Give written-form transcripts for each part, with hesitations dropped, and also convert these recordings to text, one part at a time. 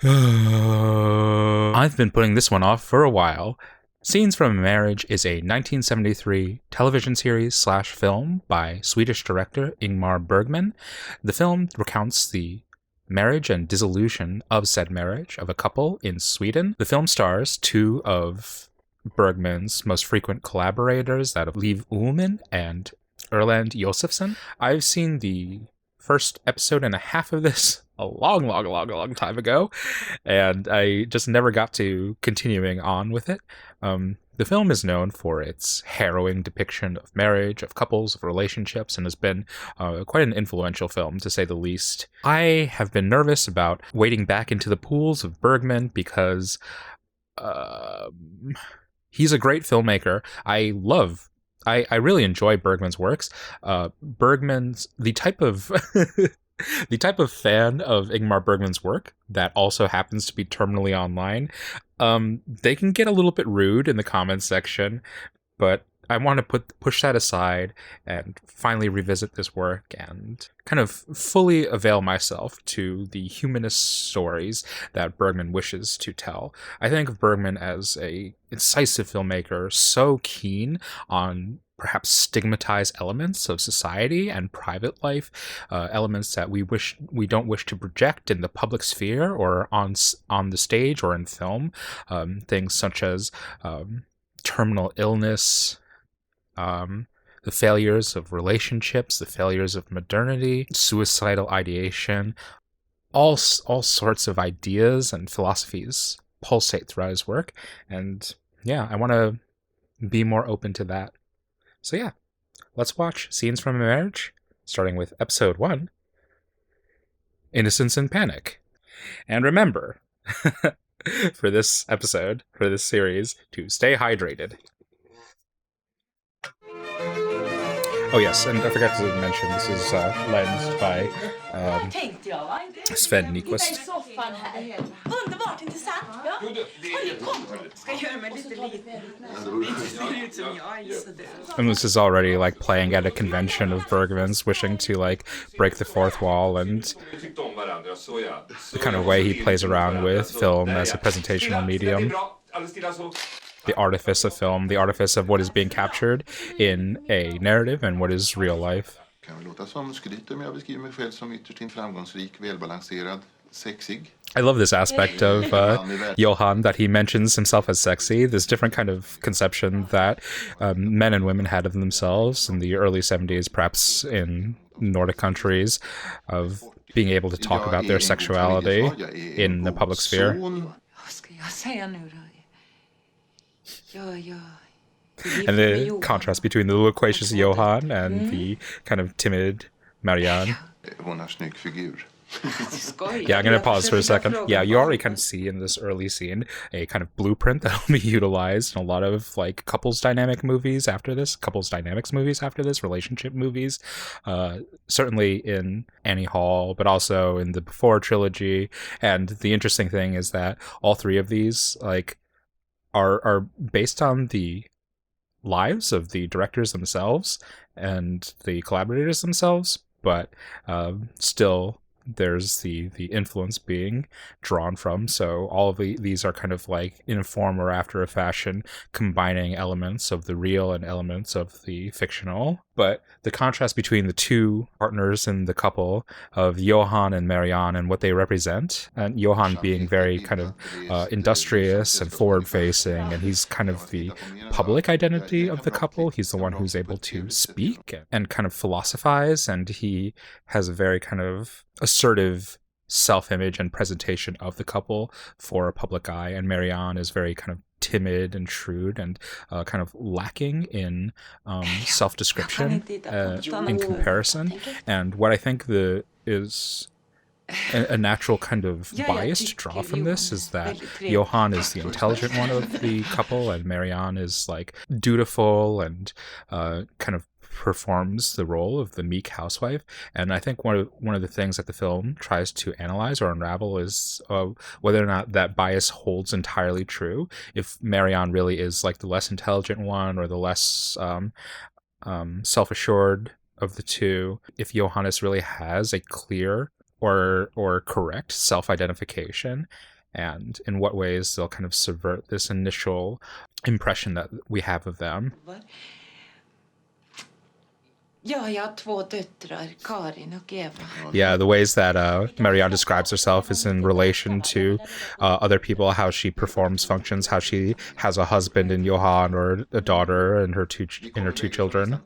I've been putting this one off for a while. Scenes from a Marriage is a 1973 television series / film by Swedish director Ingmar Bergman. The film recounts the marriage and dissolution of said marriage of a couple in Sweden. The film stars two of Bergman's most frequent collaborators, that of Liv Ullmann and Erland Josephson. I've seen the first episode and a half of this a long time ago, and I just never got to continuing on with it. The film is known for its harrowing depiction of marriage, of couples, of relationships, and has been quite an influential film, to say the least. I have been nervous about wading back into the pools of Bergman because he's a great filmmaker. I really enjoy Bergman's works. Bergman's the type of the type of fan of Ingmar Bergman's work that also happens to be terminally online. They can get a little bit rude in the comments section, but I want to push that aside and finally revisit this work and kind of fully avail myself to the humanist stories that Bergman wishes to tell. I think of Bergman as a incisive filmmaker, so keen on perhaps stigmatized elements of society and private life, elements that we don't wish to project in the public sphere or on the stage or in film. Things such as terminal illness, the failures of relationships, the failures of modernity, suicidal ideation, all sorts of ideas and philosophies pulsate throughout his work. And yeah, I want to be more open to that. So yeah, let's watch Scenes from a Marriage, starting with episode 1, Innocence and Panic. And remember, for this episode, for this series, to stay hydrated. Oh yes, and I forgot to mention, this is lensed by Sven Nyquist. And this is already like playing at a convention of Bergman's, wishing to like break the fourth wall, and the kind of way he plays around with film as a presentational medium. The artifice of film, the artifice of what is being captured in a narrative and what is real life. I love this aspect of Johan, that he mentions himself as sexy. This different kind of conception that men and women had of themselves in the early 70s, perhaps in Nordic countries, of being able to talk about their sexuality in the public sphere. And the contrast between the loquacious Johan and the kind of timid Marianne. Yeah, I'm going to pause for a second. Yeah, you already kind of see in this early scene a kind of blueprint that will be utilized in a lot of like couples dynamics movies after this, relationship movies. Certainly in Annie Hall, but also in the Before trilogy. And the interesting thing is that all three of these like are based on the lives of the directors themselves and the collaborators themselves, but still there's the influence being drawn from. So all of these are kind of like in a form or after a fashion combining elements of the real and elements of the fictional. But the contrast between the two partners in the couple of Johan and Marion and what they represent, and Johan being very kind of industrious and forward-facing, and he's kind of the public identity of the couple. He's the one who's able to speak and kind of philosophize, and he has a very kind of assertive self-image and presentation of the couple for a public eye, and Marion is very kind of timid and shrewd and kind of lacking in self-description in comparison. And what I think is a natural kind of bias to draw from this is that Johan is the intelligent one of the couple, and Marianne is like dutiful and kind of performs the role of the meek housewife. And I think one of the things that the film tries to analyze or unravel is whether or not that bias holds entirely true. If Marianne really is like the less intelligent one or the less self-assured of the two, if Johannes really has a clear or correct self-identification, and in what ways they'll kind of subvert this initial impression that we have of them. Ja, jag har 2 döttrar, Karin och Eva. Yeah, the ways that Marianne describes herself is in relation to other people, how she performs functions, how she has a husband in Johan or a daughter and her two children.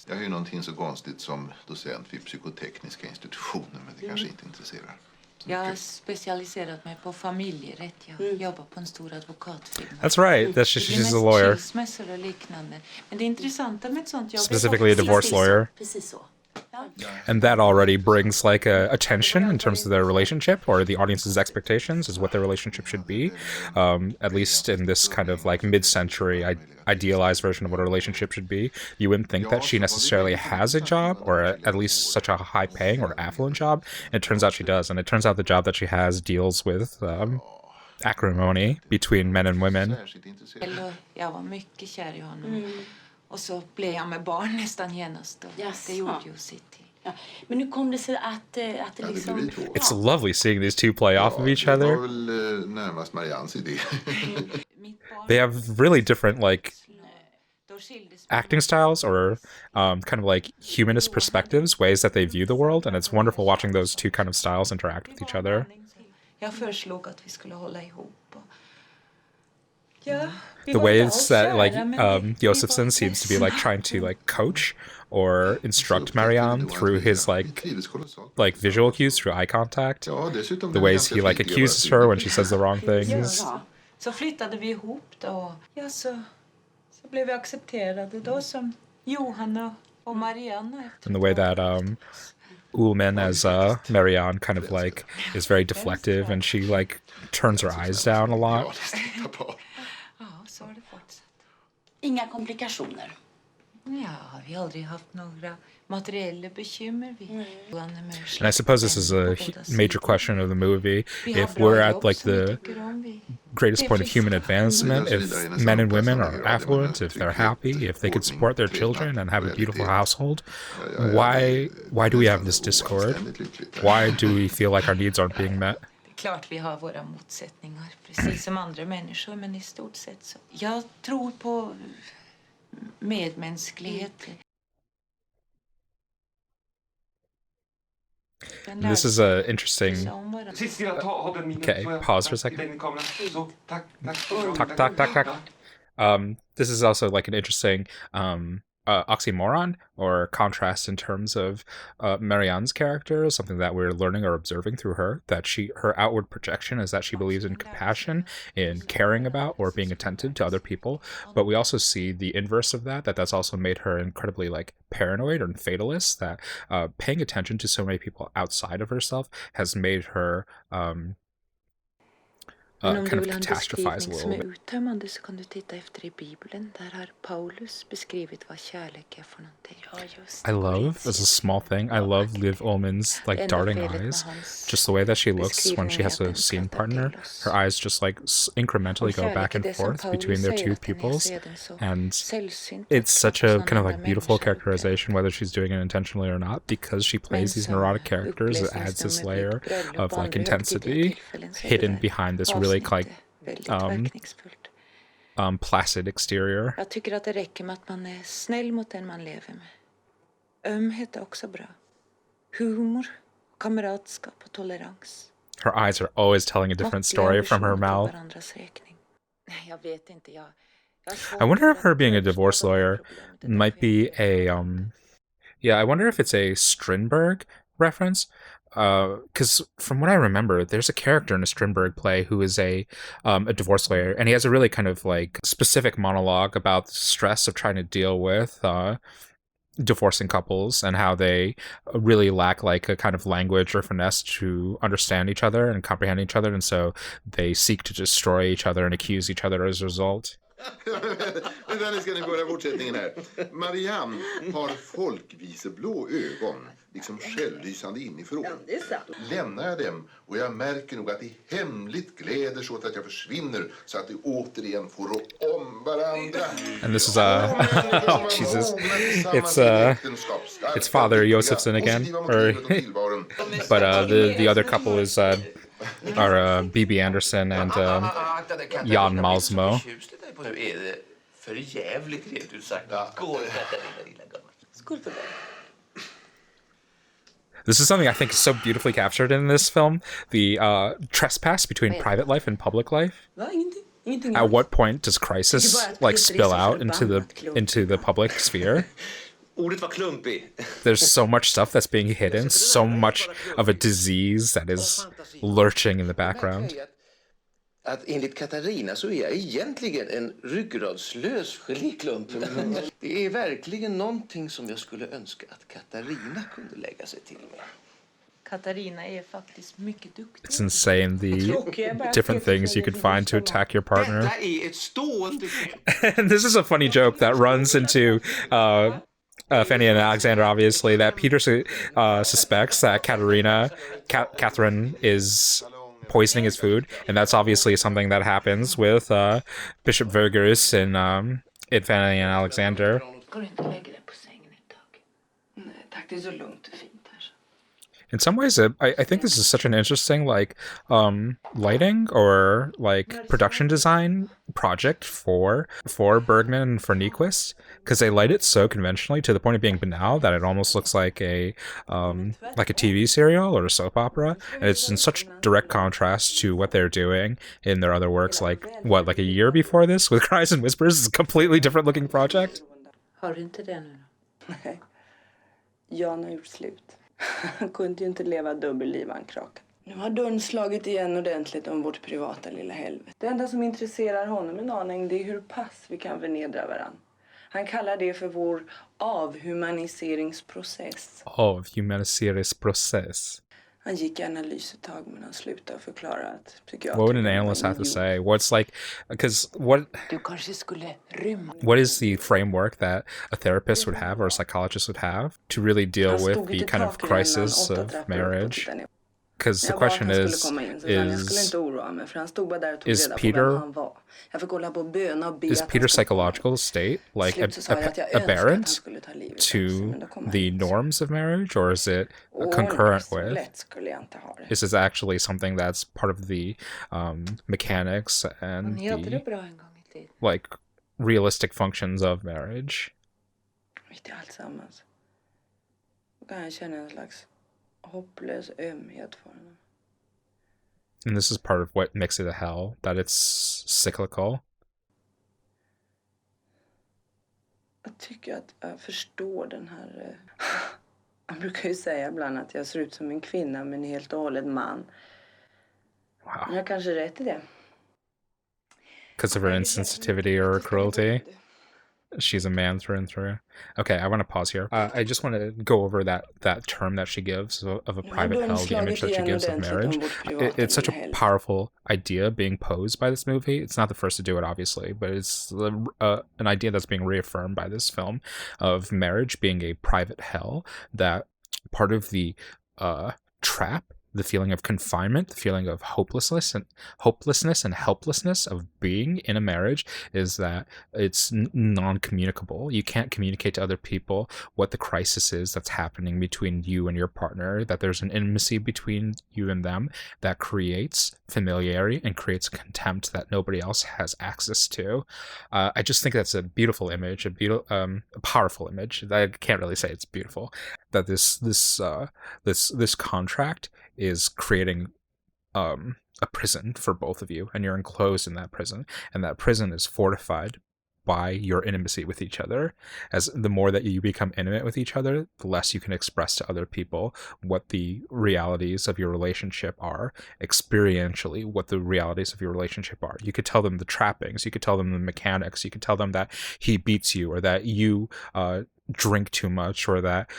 Jag är ju någonting så konstigt som docent vid psykotekniska institutioner, men det kanske inte intresserar. Jag har specialiserat mig på familjerätt. Jag jobbar på en stor advokatfirma. That's right. She's a lawyer. Skilsmässor och liknande. Men det intressanta med ett sånt jobb specifically a divorce lawyer. Precis så. And that already brings like a tension in terms of their relationship, or the audience's expectations is what their relationship should be. At least in this kind of like mid-century idealized version of what a relationship should be. You wouldn't think that she necessarily has a job, or at least such a high-paying or affluent job. And it turns out she does. And it turns out the job that she has deals with acrimony between men and women. Jag var mycket kär i honom. Och så blev jag med barn nästan genast. Det gjorde ju sitt till. Ja. Men hur kom det sig att det liksom... It's lovely seeing these two play off of each other. Det var väl närmast Mariannes idé. They have really different like acting styles, or kind of like humanist perspectives, ways that they view the world, and it's wonderful watching those two kind of styles interact with each other. Jag föreslog att vi skulle hålla ihop. The ways that like Josephson seems to be like trying to like coach or instruct Marianne through his like visual cues, through eye contact, the ways he like accuses her when she says the wrong things. Så flyttade vi ihop då. Ja, så blev vi accepterade då som Johan och Marianne. And the way that Ullmann as Marianne kind of like is very deflective, and she like turns her eyes down a lot. Så har det fortsatt. Inga komplikationer. Ja, vi har aldrig haft några materiella bekymmer. And I suppose this is a major question of the movie. If we're at like the greatest point of human advancement, if men and women are affluent, if they're happy, if they could support their children and have a beautiful household, why do we have this discord? Why do we feel like our needs aren't being met? Klart vi har våra motsättningar, precis som andra människor, men i stort sett så. Jag tror på medmänsklighet. This is a interesting... Okay, pause for a second. Tack. This is also like an interesting oxymoron or contrast in terms of Marianne's character, something that we're learning or observing through her, that her outward projection is that she believes in compassion, in caring about or being attentive to other people, but we also see the inverse of that's also made her incredibly like paranoid and fatalist, that paying attention to so many people outside of herself has made her kind of catastrophize a little bit. Uttömmande så kan du titta efter i Bibeln. Där har Paulus beskrivit vad kärlek är för någonting. I love, as a small thing, I love Liv Ullmann's like darting eyes. Just the way that she looks when she has a scene partner. Her eyes just like incrementally go back and forth between their two pupils. And it's such a kind of like beautiful characterization, whether she's doing it intentionally or not, because she plays these neurotic characters. It adds this layer of like intensity hidden behind this really like placid exterior. Jag tycker att det räcker med att man är snäll mot den man lever med. Ömhet är också bra. Humor, kamratskap och tolerans. Her eyes are always telling a different story from her mouth. Jag vet inte, I wonder if her being a divorce lawyer might be a I wonder if it's a Strindberg reference. Because from what I remember, there's a character in a Strindberg play who is a divorce lawyer, and he has a really kind of like specific monologue about the stress of trying to deal with divorcing couples and how they really lack like a kind of language or finesse to understand each other and comprehend each other, and so they seek to destroy each other and accuse each other as a result. Vänta, ska ni börja fortsättningen här. Marianne har folkviseblå ögon, liksom självlysande inifrån. Lämnar jag dem och jag märker nog att de hemligt gläder så att jag försvinner, så att de återigen får om varandra. And this is oh Jesus, it's Father Josephson again, or But the other couple is are B.B. Anderson and Jan Malsmo. För jävligt rent ut sagt. Skål Katarina, lilla gumman. Skål för dig. This is something I think is so beautifully captured in this film. The trespass between private life and public life. At what point does crisis like spill out into the public sphere? Ordet var klumpig. There's so much stuff that's being hidden, so much of a disease that is lurching in the background. Att enligt Katarina så är jag egentligen en ryggradslös geliklump. Det är verkligen någonting som jag skulle önska att Katarina kunde lägga sig till med. Katarina är faktiskt mycket duktig. It's insane the different things you could find to attack your partner. Detta är ett stående... And this is a funny joke that runs into Fanny and Alexander, obviously, that Peter suspects that Catherine is poisoning his food, and that's obviously something that happens with Bishop Vergers in Fanny and Alexander. Går inte lägga dig på sängen ett tag? Nej, tack, det är så lugnt och fint här. In some ways, I think this is such an interesting lighting or like production design project for Bergman and for Nyquist, because they light it so conventionally to the point of being banal that it almost looks like a TV serial or a soap opera, and it's in such direct contrast to what they're doing in their other works. Like a year before this with Cries and Whispers is a completely different looking project. Har du inte det nu då? Nej. Jan har gjort slut. Han kunde ju inte leva dubbelliv, han krak. Nu har dörren slagit igen ordentligt om vårt privata lilla helvete. Det enda som intresserar honom en aning, det är hur pass vi kan förnedra varann. Han kallar det för vår avhumaniseringsprocess. Avhumaniseringsprocess. Han gick i analys ett tag, men han slutade förklara att psykiatrin... What would an analyst have to say? What's like, because Du kanske skulle rymma. what is the framework that a therapist would have or a psychologist would have to really deal with the kind of crisis of marriage? Because the question is Peter's psychological state like aberrant to the norms of marriage, or is it concurrent with? Is this actually something that's part of the mechanics and the like realistic functions of marriage? Hopplös ömhet för honom. And this is part of what makes it a hell, that it's cyclical. Jag tycker att jag förstår den här... Jag brukar ju säga ibland att jag ser ut som en kvinna men helt och hållet man. Wow. Jag har kanske rätt i det. Because of her insensitivity or her cruelty. She's a man through and through. Okay, I want to pause here. I just want to go over that term that she gives of a private hell, the image that she gives of marriage. It's such a powerful idea being posed by this movie. It's not the first to do it, obviously, but it's an idea that's being reaffirmed by this film of marriage being a private hell, that part of the trap, the feeling of confinement, the feeling of hopelessness and helplessness of being in a marriage is that it's non-communicable. You can't communicate to other people what the crisis is that's happening between you and your partner, that there's an intimacy between you and them that creates familiarity and creates contempt that nobody else has access to. I just think that's a beautiful image, a powerful image. I can't really say it's beautiful. That this contract is creating a prison for both of you, and you're enclosed in that prison, and that prison is fortified by your intimacy with each other. As the more that you become intimate with each other, the less you can express to other people what the realities of your relationship are, experientially what the realities of your relationship are. You could tell them the trappings, you could tell them the mechanics, you could tell them that he beats you, or that you drink too much, or that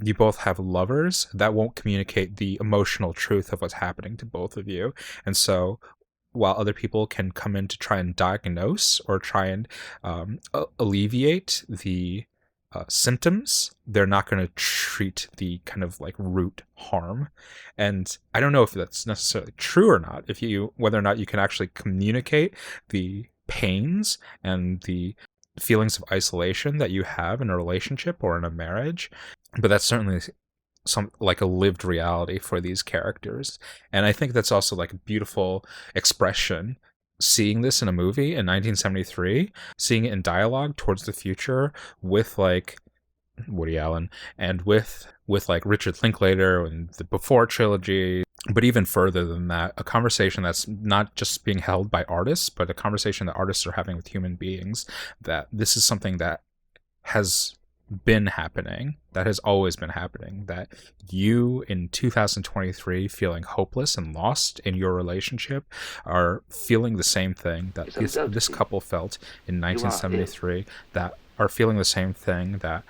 you both have lovers. That won't communicate the emotional truth of what's happening to both of you. And so while other people can come in to try and diagnose or try and alleviate the symptoms, they're not going to treat the kind of like root harm. And I don't know if that's necessarily true or not, whether or not you can actually communicate the pains and the feelings of isolation that you have in a relationship or in a marriage. But that's certainly some like a lived reality for these characters. And I think that's also like a beautiful expression, seeing this in a movie in 1973, seeing it in dialogue towards the future with like Woody Allen and with like Richard Linklater and the Before trilogy, but even further than that, a conversation that's not just being held by artists, but a conversation that artists are having with human beings, that this is something that has been happening, that has always been happening, that you in 2023 feeling hopeless and lost in your relationship are feeling the same thing that this couple felt in 1973, that are feeling the same thing that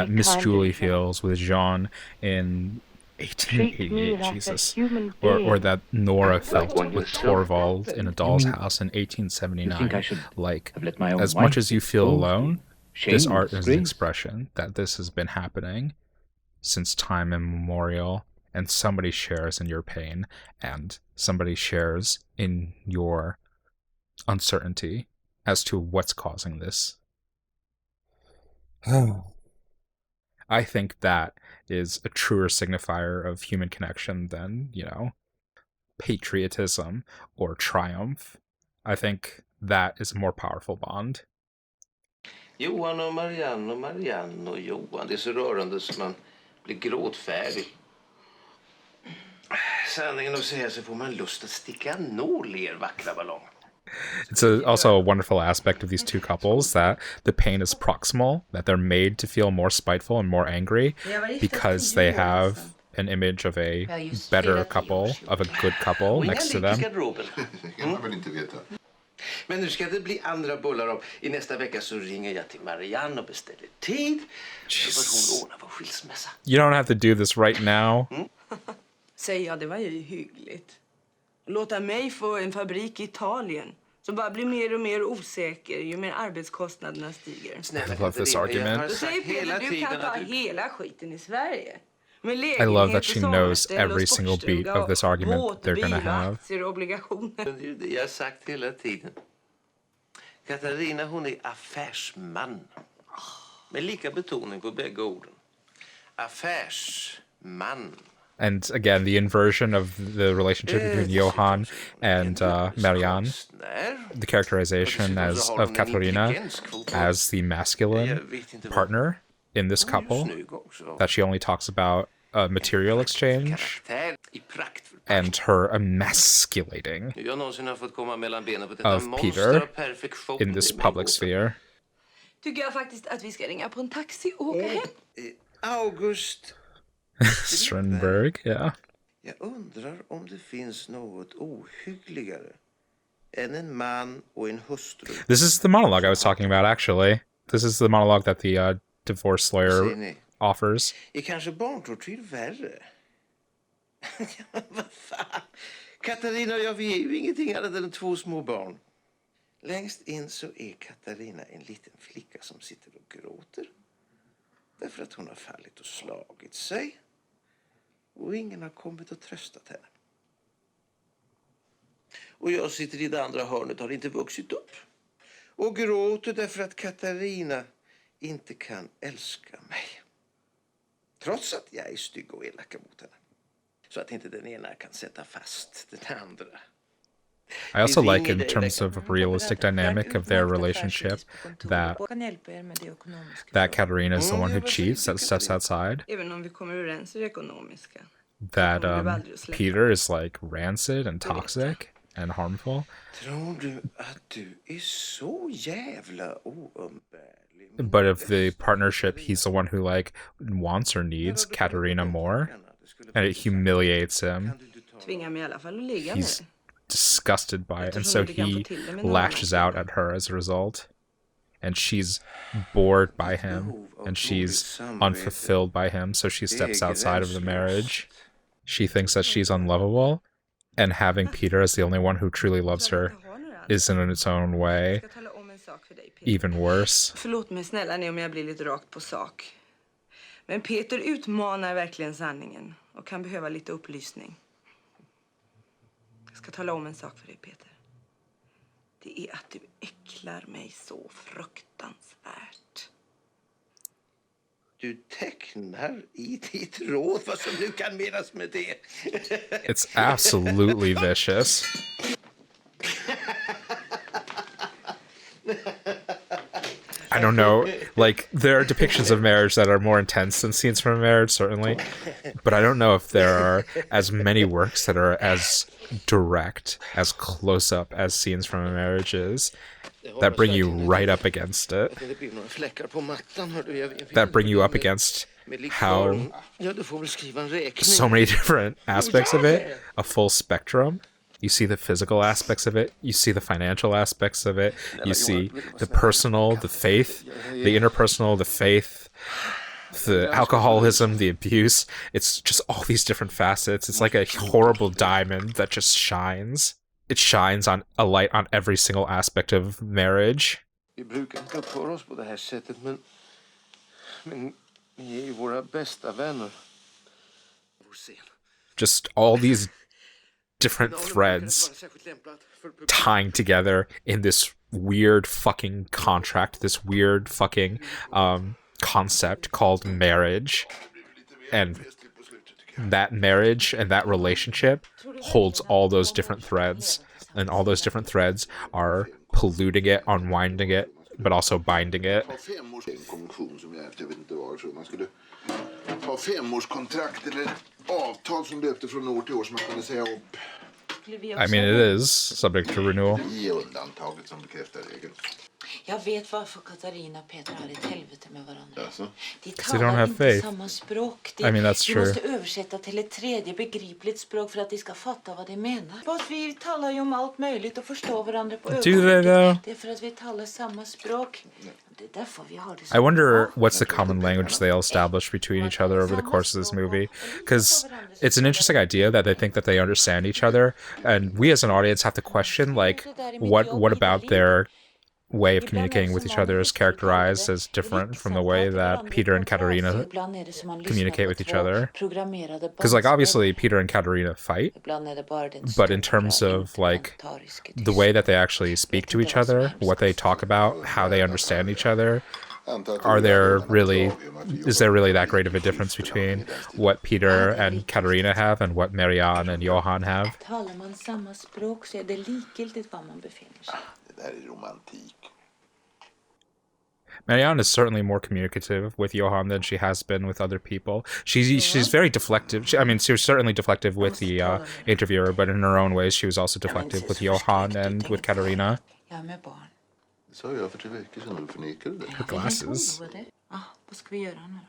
Miss Julie feels with Jean in 1888, Jesus, or that Nora felt with Torvald in A Doll's House in 1879. Like, as much as you feel alone, this art is an expression that this has been happening since time immemorial, and somebody shares in your pain, and somebody shares in your uncertainty as to what's causing this. I think that is a truer signifier of human connection than, patriotism or triumph. I think that is a more powerful bond. Johan och Marianne och Johan. Det är så rörande så man blir gråtfärdig. Sanningen att säga så får man lust att sticka en nål i er vackra ballong. It's also a wonderful aspect of these two couples that the pain is proximal, that they're made to feel more spiteful and more angry because they have an image of a better couple, of a good couple next to them. Men nu ska det bli andra bullar av. I nästa vecka så ringer jag till Marianne och beställer tid. Så får hon ordna vår skilsmässa. You don't have to do this right now. Säger jag, det var ju hyggligt. Låta mig få en fabrik i Italien som bara blir mer och mer osäker ju mer arbetskostnaderna stiger. I love this argument. Då säger Peter, du kan ta hela skiten i Sverige. I love that she knows every single beat of this argument they're going to have. Det är det jag har sagt hela tiden. Katarina, hon är affärsman. Med lika betoning på bägge orden. Affärsman. And again, the inversion of the relationship between Johan and Marianne, the characterization of Katarina as the masculine partner in this couple, that she only talks about material exchange, and her emasculating of Peter in this public sphere. Tycker jag faktiskt att vi ska ringa på en taxi och åka hem. August Strindberg, yeah. Jag undrar om det finns något ohyggligare än en man och en hustru. This is the monologue I was talking about, actually. This is the monologue that the divorce lawyer offers. Är kanske barntortyr värre? Vad fan? Katarina och jag, vi är ju ingenting annat än 2 små barn. Längst in så är Katarina en liten flicka som sitter och gråter. Därför att hon har fallit och slagit sig. Och ingen har kommit och tröstat henne. Och jag sitter i det andra hörnet och har inte vuxit upp. Och gråter därför att Katarina inte kan älska mig. Trots att jag är stygg och elaka mot henne. Så att inte den ena kan sätta fast den andra. I also like, in terms of realistic dynamic of their relationship, that Katarina is the one who cheats, that steps outside. That Peter is like rancid and toxic and harmful. But of the partnership, he's the one who like wants or needs Katarina more, and it humiliates him. He's disgusted by it, and so he lashes out at her as a result, and she's bored by him, and she's unfulfilled by him, so she steps outside of the marriage. She thinks that she's unlovable, and having Peter as the only one who truly loves her is in its own way even worse. Förlåt mig snälla om jag blir lite rakt på sak. Men Peter utmanar verkligen sanningen och kan behöva lite upplysning. Jag ska tala om en sak för dig, Peter. Det är att du äcklar mig så fruktansvärt. Du tecknar i ditt råd vad som nu kan menas med det. It's absolutely vicious. I don't know, like, there are depictions of marriage that are more intense than scenes from a marriage, certainly, but I don't know if there are as many works that are as direct, as close up as scenes from a marriage is, that bring you right up against it, that bring you up against how so many different aspects of it, a full spectrum. You see the physical aspects of it. You see the financial aspects of it. You see the personal, the faith, the interpersonal, the faith, the alcoholism, the abuse. It's just all these different facets. It's like a horrible diamond that just shines. It shines on a light on every single aspect of marriage. Vi brukar inte uppföra oss på det här sättet, men vi är ju våra bästa vänner. Just all these different threads tying together in this weird fucking contract, this weird fucking concept called marriage. And that marriage and that relationship holds all those different threads. And all those different threads are polluting it, unwinding it, but also binding it. Ha 5-årskontrakt eller avtal som löpte från år till år som man kunde säga upp. I mean, it is subject to renewal. Det är undantaget som bekräftar regeln. Jag vet varför Katarina och Peter har ett helvete med varandra. Alltså? De They don't talar have inte faith. samma språk. I mean, that's de true. måste översätta till ett tredje begripligt språk för att de ska fatta vad de menar. Fast vi talar ju om allt möjligt och förstår varandra på they ögonblicket. though? Det är för att vi talar samma språk. Det är därför vi har det så I wonder bra. what's the common language they'll establish between each other over the course of this movie. Because it's an interesting idea that they think that they understand each other. And we as an audience have to question, like, what about their way of communicating with each other is characterized as different from the way that Peter and Katarina communicate with each other. Because, like, obviously Peter and Katarina fight, but in terms of, like, the way that they actually speak to each other, what they talk about, how they understand each other, is there really that great of a difference between what Peter and Katarina have and what Marianne and Johan have? Talar man samma språk så är det likgiltigt var man befinner sig. Det där är romantik. Marianne is certainly more communicative with Johan than she has been with other people. She's very deflective. She was certainly deflective with the interviewer, but in her own ways, she was also deflective with Johan and with Katarina. Jag är med barn. Det sa jag för 3 veckor sedan och du förnekar det. Her glasses. Vad ska vi göra nu då?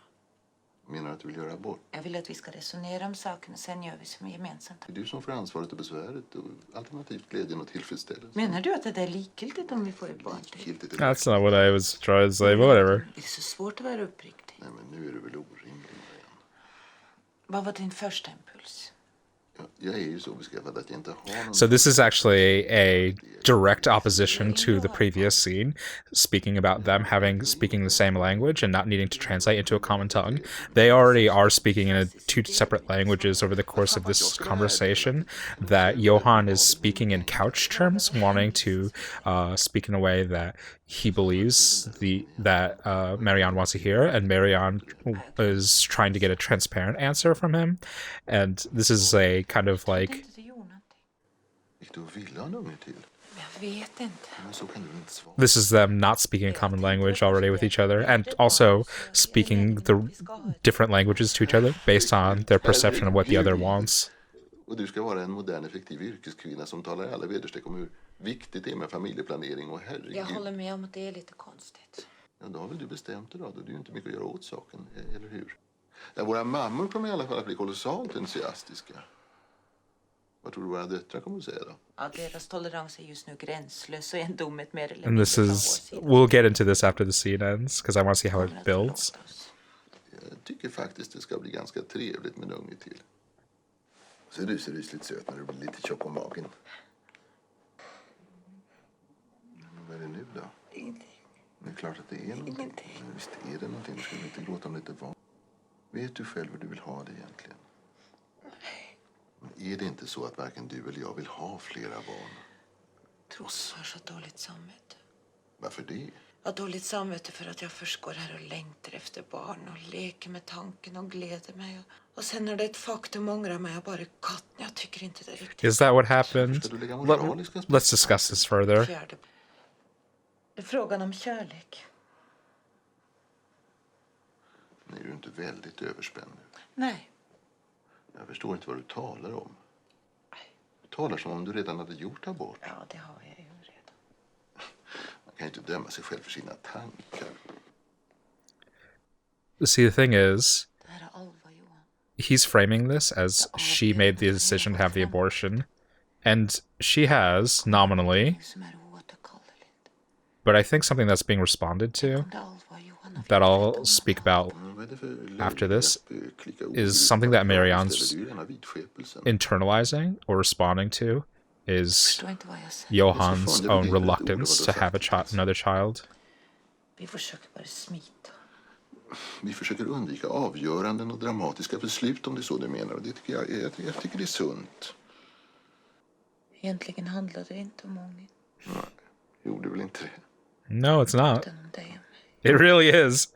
Menar att du vill göra abort? Jag vill att vi ska resonera om saken och sen gör vi som gemensamt. Det är du som får ansvaret och besväret och alternativt glädjen och tillfredsställelsen. Menar du att det är likgiltigt om vi får ett barn till? Likgiltigt är That's not what I was trying to say, but whatever. Det är så svårt att vara uppriktig. Nej, men nu är du väl orimlig, Marianne. Vad var din första impuls? Ja, jag är ju så beskaffad att jag inte har någon... So this is actually a direct opposition to the previous scene, speaking about them speaking the same language and not needing to translate into a common tongue. They already are speaking in 2 separate languages over the course of this conversation, that Johan is speaking in couch terms, wanting to speak in a way that he believes that Marianne wants to hear, and Marianne is trying to get a transparent answer from him. And this is a kind of like... Gick du och ville ha en unge till? Jag vet inte. Men så kan du inte svara. This is them not speaking a common language already with each other, and also speaking the different languages to each other based on their perception of what the other wants. Och du ska vara en modern, effektiv yrkeskvinna som talar i alla vederstreck om hur viktigt det är med familjeplanering och herregud. Jag håller med om att det är lite konstigt. Ja, då har väl du bestämt det då. Det är ju inte mycket att göra åt saken, eller hur? Ja, våra mammor kommer i alla fall att bli kolossalt entusiastiska. Vad tror du våra döttrar kommer att säga då? Ja, deras tolerans är just nu gränslös och en dom ett mer eller And this is... We'll get into this after the scene ends, because I want to see how it builds. Jag tycker faktiskt det ska bli ganska trevligt med en unge till. Så du ser rysligt söt när du blir lite tjock om magen. Men vad är det nu då? Ingenting. Det är klart att det är någonting. Ingenting. Men visst är det någonting. Du ska väl inte gråta om lite van. Vet du själv hur du vill ha det egentligen? Men är det inte så att varken du eller jag vill ha flera barn? Trots har så dåligt samvete. Varför det? Jag har dåligt samvete för att jag först går här och längtar efter barn och leker med tanken och gläder mig. Och sen när det är ett faktum ångrar mig jag bara katt. Jag tycker inte det är riktigt. Is that what happened? Let's discuss this further. Det är frågan om kärlek. Nej, är du inte väldigt överspänd nu? Nej. Jag förstår inte vad du talar om. Du talar som om du redan hade gjort abort. Ja, det har jag ju redan. Man kan ju inte döma sig själv för sina tankar. See, the thing is, Det här är allvar, Johan. he's framing this as she made the decision to have the abortion. And she has, nominally, Som är oåterkalleligt. but I think something that's being responded to, Det är allvar, Johan. that I'll speak about after this, is something that Marion's internalizing or responding to, is Förstår inte vad jag säger. Johan's own reluctance to have another child. Vi försöker bara smita. Vi försöker undvika avgöranden och dramatiska beslut om det är så du menar. Och det tycker jag tycker det är sunt. Egentligen handlar det inte om ångest. Nej, gjorde väl inte det. No, it's not. Utan om dig och mig. It really is.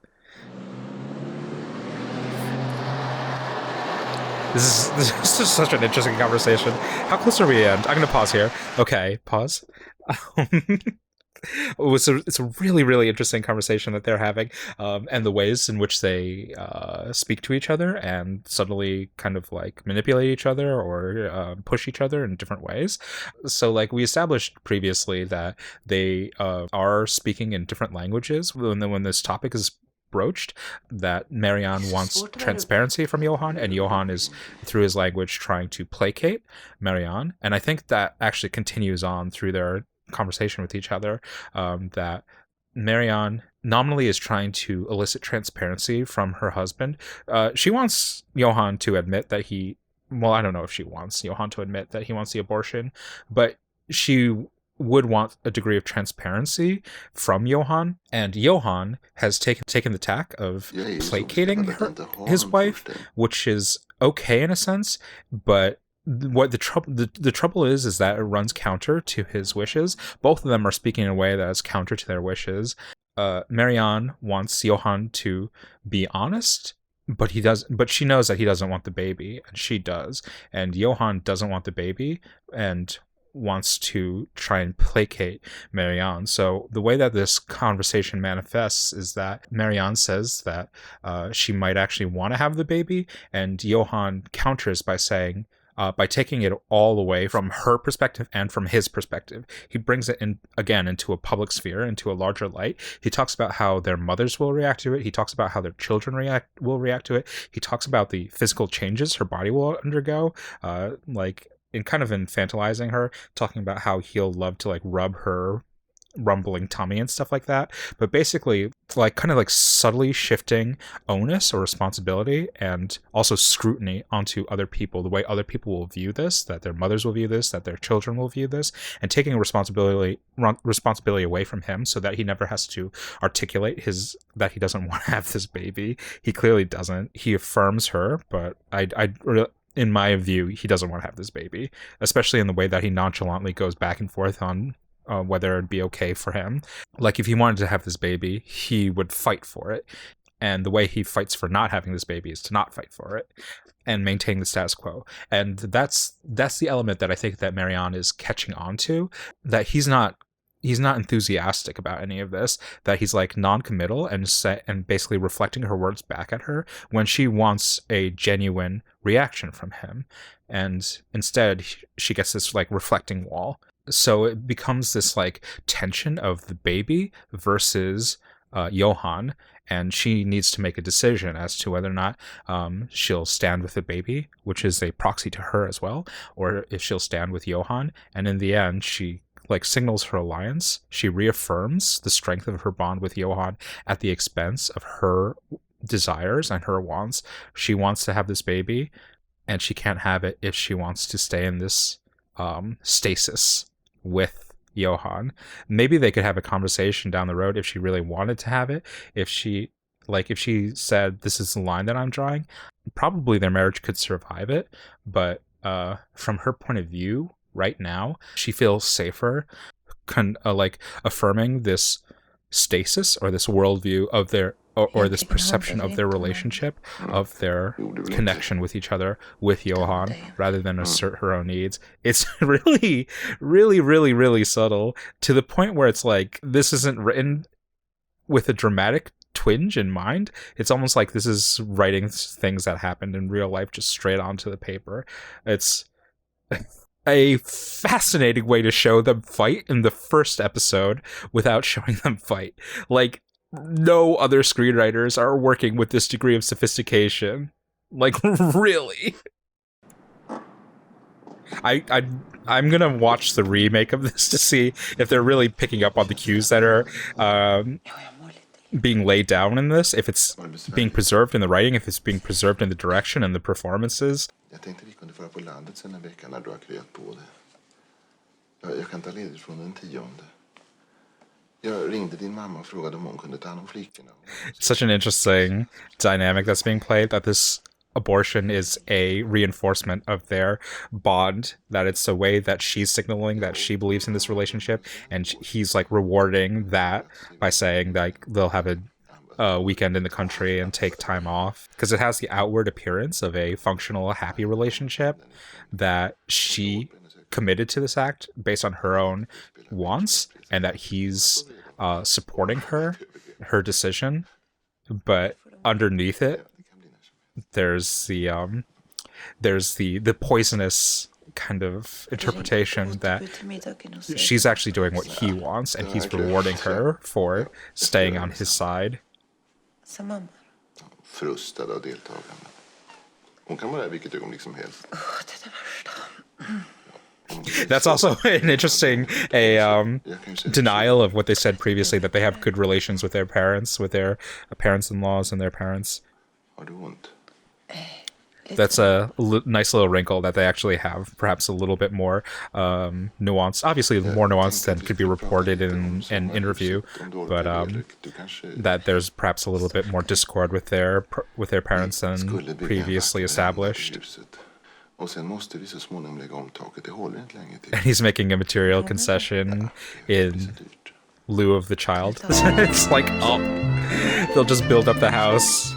This is just such an interesting conversation. How close are we in? I'm going to pause here. Okay, pause. It's a really, really interesting conversation that they're having, and the ways in which they speak to each other and suddenly kind of like manipulate each other or push each other in different ways. So like we established previously that they are speaking in different languages when this topic is broached, that Marianne wants transparency from Johan, and Johan is, through his language, trying to placate Marianne. And I think that actually continues on through their conversation with each other, that Marianne nominally is trying to elicit transparency from her husband. She wants Johan to admit that I don't know if she wants Johan to admit that he wants the abortion, but she would want a degree of transparency from Johan, and Johan has taken the tack of placating his wife, which is okay in a sense, but what the trouble is that it runs counter to his wishes. Both of them are speaking in a way that is counter to their wishes. Marianne wants Johan to be honest, but she knows that he doesn't want the baby, and she does. And Johan doesn't want the baby and wants to try and placate Marianne. So the way that this conversation manifests is that Marianne says that she might actually want to have the baby, and Johan counters by saying, by taking it all away from her perspective and from his perspective. He brings it in again into a public sphere, into a larger light. He talks about how their mothers will react to it. He talks about how their children will react to it. He talks about the physical changes her body will undergo, in kind of infantilizing her, talking about how he'll love to like rub her rumbling tummy and stuff like that, but basically like kind of like subtly shifting onus or responsibility and also scrutiny onto other people, the way other people will view this, that their mothers will view this, that their children will view this, and taking responsibility away from him so that he never has to articulate that he doesn't want to have this baby. He clearly doesn't. He affirms her, but in my view, he doesn't want to have this baby, especially in the way that he nonchalantly goes back and forth on whether it'd be okay for him. Like if he wanted to have this baby, he would fight for it. And the way he fights for not having this baby is to not fight for it and maintain the status quo. And that's the element that I think that Marianne is catching on to, that he's not enthusiastic about any of this, that he's like non-committal and basically reflecting her words back at her when she wants a genuine reaction from him. And instead she gets this like reflecting wall. So it becomes this like tension of the baby versus Johan, and she needs to make a decision as to whether or not she'll stand with the baby, which is a proxy to her as well, or if she'll stand with Johan. And in the end, she like signals her alliance. She reaffirms the strength of her bond with Johan at the expense of her desires and her wants. She wants to have this baby, and she can't have it if she wants to stay in this stasis with Johan. Maybe they could have a conversation down the road if she really wanted to have it. If she said, this is the line that I'm drawing, probably their marriage could survive it. But from her point of view right now, she feels safer affirming this stasis or this worldview of their or this perception of their relationship, of their connection with each other, with Johan, rather than assert her own needs. It's really, really, really, really subtle, to the point where it's like, this isn't written with a dramatic twinge in mind. It's almost like this is writing things that happened in real life just straight onto the paper. It's a fascinating way to show them fight in the first episode without showing them fight. Like, no other screenwriters are working with this degree of sophistication. Like, really. I'm gonna watch the remake of this to see if they're really picking up on the cues that are being laid down in this, if it's being preserved in the writing, if it's being preserved in the direction and the performances. Jag tänkte vi kunde vara på landet sen en vecka när du har kreat på det. Jag kan ta ledigt från den 10:e. Jag ringde din mamma och frågade om hon kunde ta hand om flickorna. Such an interesting dynamic that's being played, that this abortion is a reinforcement of their bond, that it's a way that she's signaling that she believes in this relationship, and he's like rewarding that by saying like they'll have a weekend in the country and take time off, because it has the outward appearance of a functional, happy relationship, that she committed to this act based on her own wants, and that he's supporting her decision, but underneath it there's the poisonous kind of interpretation that she's actually doing what he wants, and he's rewarding her for staying on his side. Frustad av deltagande. Hon kan vara där vilket ögonblick som helst. Det är det värsta. That's also an interesting denial of what they said previously, that they have good relations with their parents-in-laws and their parents. Har du ont? That's a nice little wrinkle, that they actually have perhaps a little bit more nuance. Obviously, more nuance than could be reported in an interview, but that there's perhaps a little bit more discord with their parents than previously established. And he's making a material concession in lieu of the child. It's like, oh, they'll just build up the house,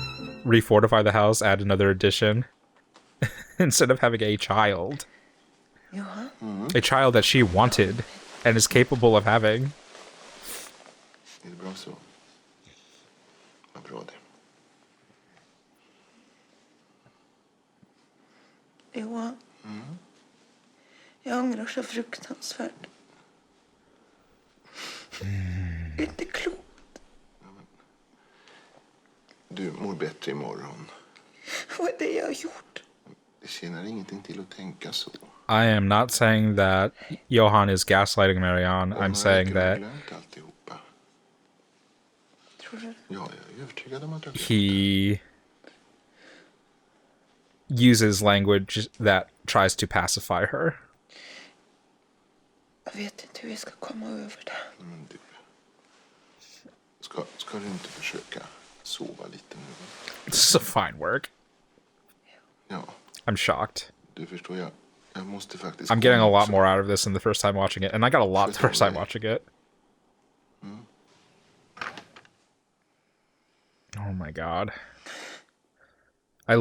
refortify the house, add another addition, instead of having a child. A child that she wanted and is capable of having. Johan. Jag ångrar så fruktansvärt. Inte klokt. Du mår bättre imorgon. Vad är det jag har gjort? Det tjänar ingenting till att tänka så. I am not saying that Johan is gaslighting Marianne. I'm saying that he uses language that tries to pacify her. Jag vet inte hur jag ska komma över det. Du. Ska du inte försöka sova lite nu? This is a fine work. Ja. I'm shocked. Du förstår, jag måste faktiskt... I'm getting a lot more out of this than the first time watching it, and I got a lot the first time watching it. Oh my god. I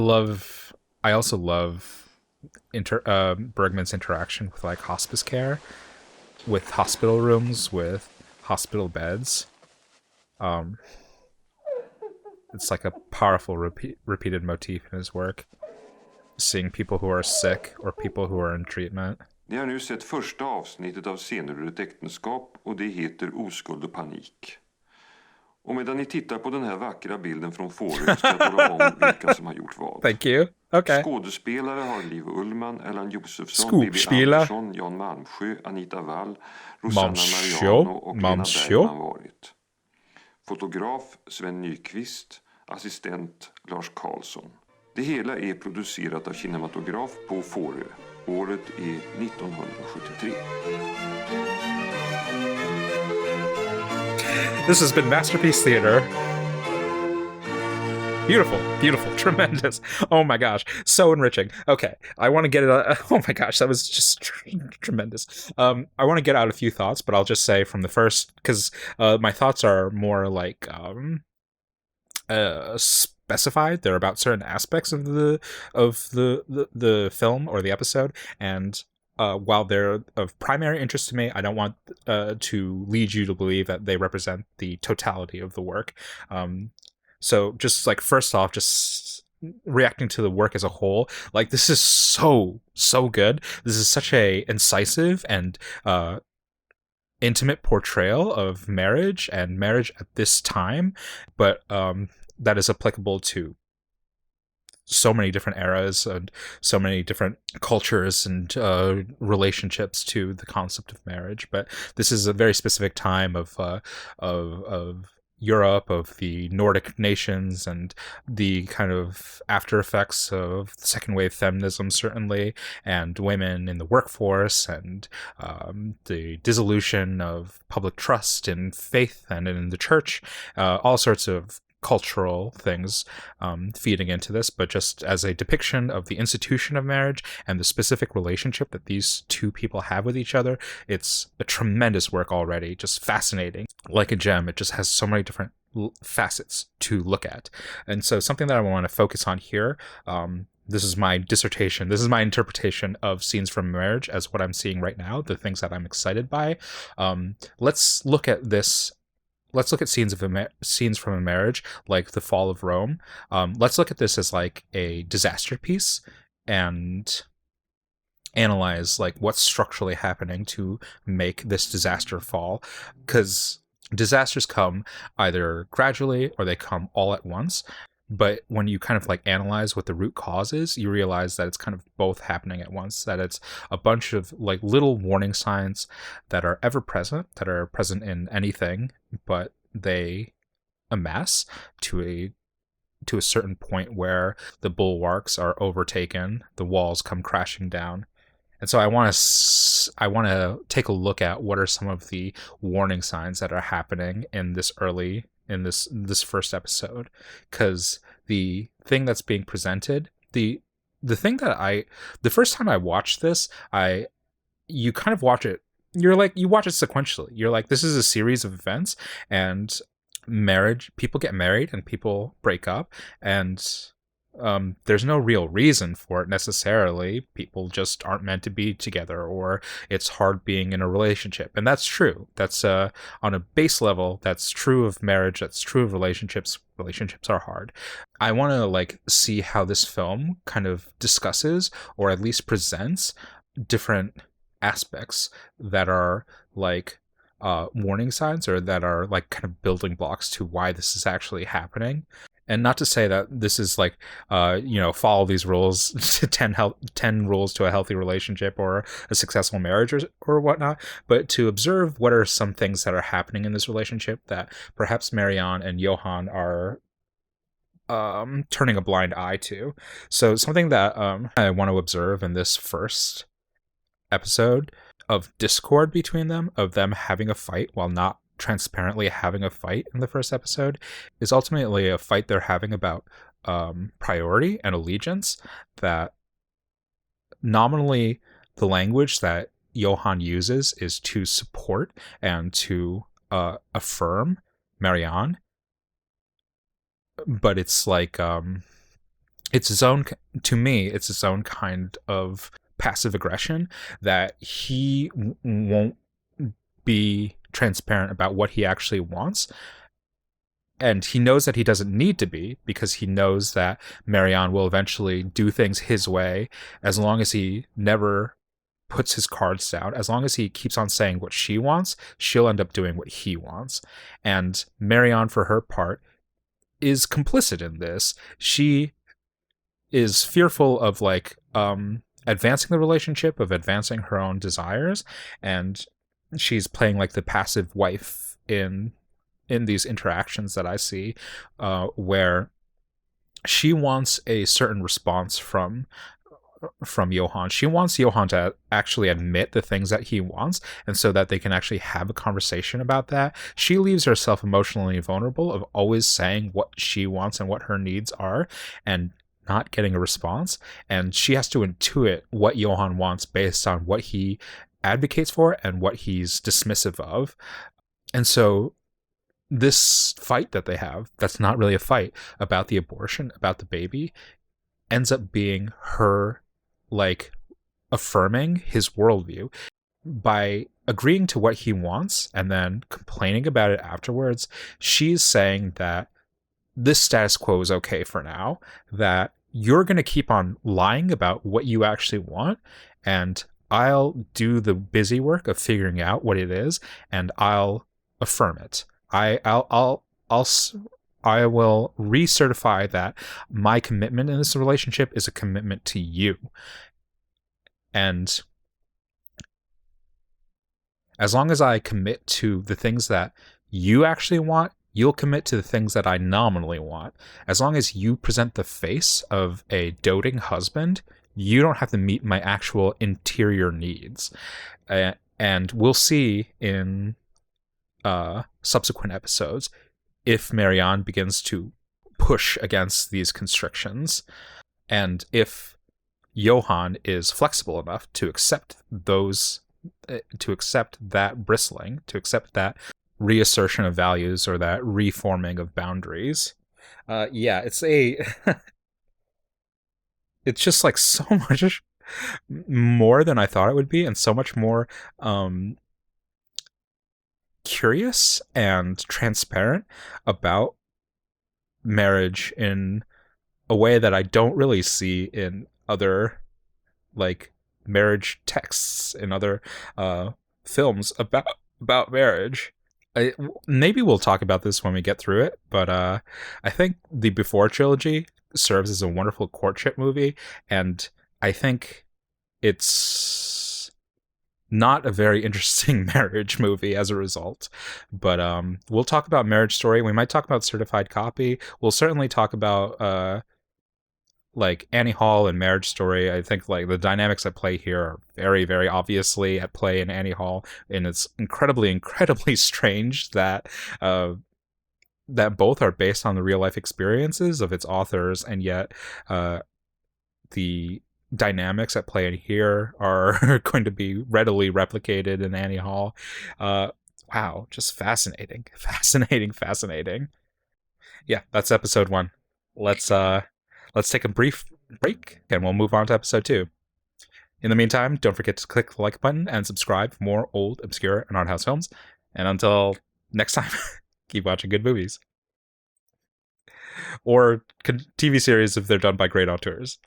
also love Bergman's interaction with like hospice care, with hospital rooms, with hospital beds. It's like a powerful repeated motif in his work. Seeing people who are sick or people who are in treatment. Ni har nu sett första avsnittet av Scener ur ett äktenskap, och det heter Oskuld och panik. Och medan ni tittar på den här vackra bilden från Fårö ska jag tala om vilka som har gjort vad. Thank you. Okay. Skådespelare har Liv Ullmann, Erland Josephson, Bibi Andersson, Jan Malmsjö, Anita Wall, Rosanna Mariano och Lena Bergman varit. Fotograf Sven Nyqvist, assistent Lars Karlsson. Det hela är producerat av Kinematograf på Fårö. Året är 1973. This has been Masterpiece Theater. Beautiful, tremendous. Oh my gosh, so enriching. Okay, I want to get it. Oh my gosh, that was just tremendous. I want to get out a few thoughts, but I'll just say from the first, because my thoughts are more like specified. They're about certain aspects of the film or the episode, and while they're of primary interest to me, I don't want to lead you to believe that they represent the totality of the work. So just like first off, just reacting to the work as a whole, like this is so good. This is such a incisive and intimate portrayal of marriage and marriage at this time, but that is applicable to so many different eras and so many different cultures and relationships to the concept of marriage. But this is a very specific time of Europe, of the Nordic nations, and the kind of after effects of second wave feminism, certainly, and women in the workforce, and the dissolution of public trust in faith and in the church, all sorts of cultural things feeding into this, but just as a depiction of the institution of marriage and the specific relationship that these two people have with each other, it's a tremendous work already, just fascinating. Like a gem, it just has so many different facets to look at. And so something that I want to focus on here, this is my dissertation, this is my interpretation of Scenes from Marriage as what I'm seeing right now, the things that I'm excited by. Let's look at scenes from a marriage, like the fall of Rome. Let's look at this as like a disaster piece and analyze like what's structurally happening to make this disaster fall, because disasters come either gradually or they come all at once. But when you kind of like analyze what the root cause is, you realize that it's kind of both happening at once, that it's a bunch of like little warning signs that are ever present, that are present in anything, but they amass to a certain point where the bulwarks are overtaken, the walls come crashing down. And so I want to take a look at what are some of the warning signs that are happening in this first episode, because the thing that's being presented, the thing that the first time I watched this, you kind of watch it, you watch it sequentially. You're like, this is a series of events, and people get married and people break up, and there's no real reason for it necessarily. People just aren't meant to be together, or it's hard being in a relationship. And that's true. That's on a base level, that's true of marriage, that's true of relationships. Relationships are hard. I want to like see how this film kind of discusses, or at least presents, different aspects that are like warning signs, or that are like kind of building blocks to why this is actually happening. And not to say that this is like, follow these rules to 10 rules to a healthy relationship or a successful marriage or whatnot, but to observe what are some things that are happening in this relationship that perhaps Marianne and Johan are turning a blind eye to. So something that I want to observe in this first episode of discord between them, of them having a fight while not transparently having a fight in the first episode, is ultimately a fight they're having about priority and allegiance. That nominally the language that Johan uses is to support and to affirm Marianne, but it's like it's its own, to me, it's its own kind of passive aggression, that he won't be transparent about what he actually wants, and he knows that he doesn't need to be, because he knows that Marianne will eventually do things his way, as long as he never puts his cards down. As long as he keeps on saying what she wants, she'll end up doing what he wants. And Marianne, for her part, is complicit in this. She is fearful of like advancing the relationship, of advancing her own desires, and she's playing like the passive wife in these interactions that I see, where she wants a certain response from from Johan. She wants Johan to actually admit the things that he wants, and so that they can actually have a conversation about that. She leaves herself emotionally vulnerable of always saying what she wants and what her needs are, and not getting a response. And she has to intuit what Johan wants based on what he advocates for and what he's dismissive of. And so this fight that they have, that's not really a fight, about the abortion, about the baby, ends up being her, like, affirming his worldview. By agreeing to what he wants and then complaining about it afterwards, she's saying that this status quo is okay for now, that you're going to keep on lying about what you actually want, and I'll do the busy work of figuring out what it is, and I'll affirm it. I will recertify that my commitment in this relationship is a commitment to you. And as long as I commit to the things that you actually want, you'll commit to the things that I nominally want. As long as you present the face of a doting husband, you don't have to meet my actual interior needs. And we'll see in subsequent episodes if Marianne begins to push against these constrictions, and if Johan is flexible enough to accept those, to accept that bristling, to accept that reassertion of values or that reforming of boundaries. It's it's just like so much more than I thought it would be, and so much more curious and transparent about marriage in a way that I don't really see in other, like, marriage texts in other films about marriage. Maybe we'll talk about this when we get through it, but I think the Before trilogy serves as a wonderful courtship movie, and I think it's not a very interesting marriage movie as a result. But we'll talk about Marriage Story. We might talk about Certified Copy. We'll certainly talk about like Annie Hall and Marriage Story. I think like the dynamics at play here are very, very obviously at play in Annie Hall, and it's incredibly, incredibly strange that that both are based on the real life experiences of its authors, and yet the dynamics at play in here are going to be readily replicated in Annie Hall. Wow, just fascinating. Yeah, that's episode 1. Let's take a brief break, and we'll move on to episode 2. In the meantime, don't forget to click the like button and subscribe for more old, obscure, and art house films. And until next time, keep watching good movies. Or TV series if they're done by great auteurs.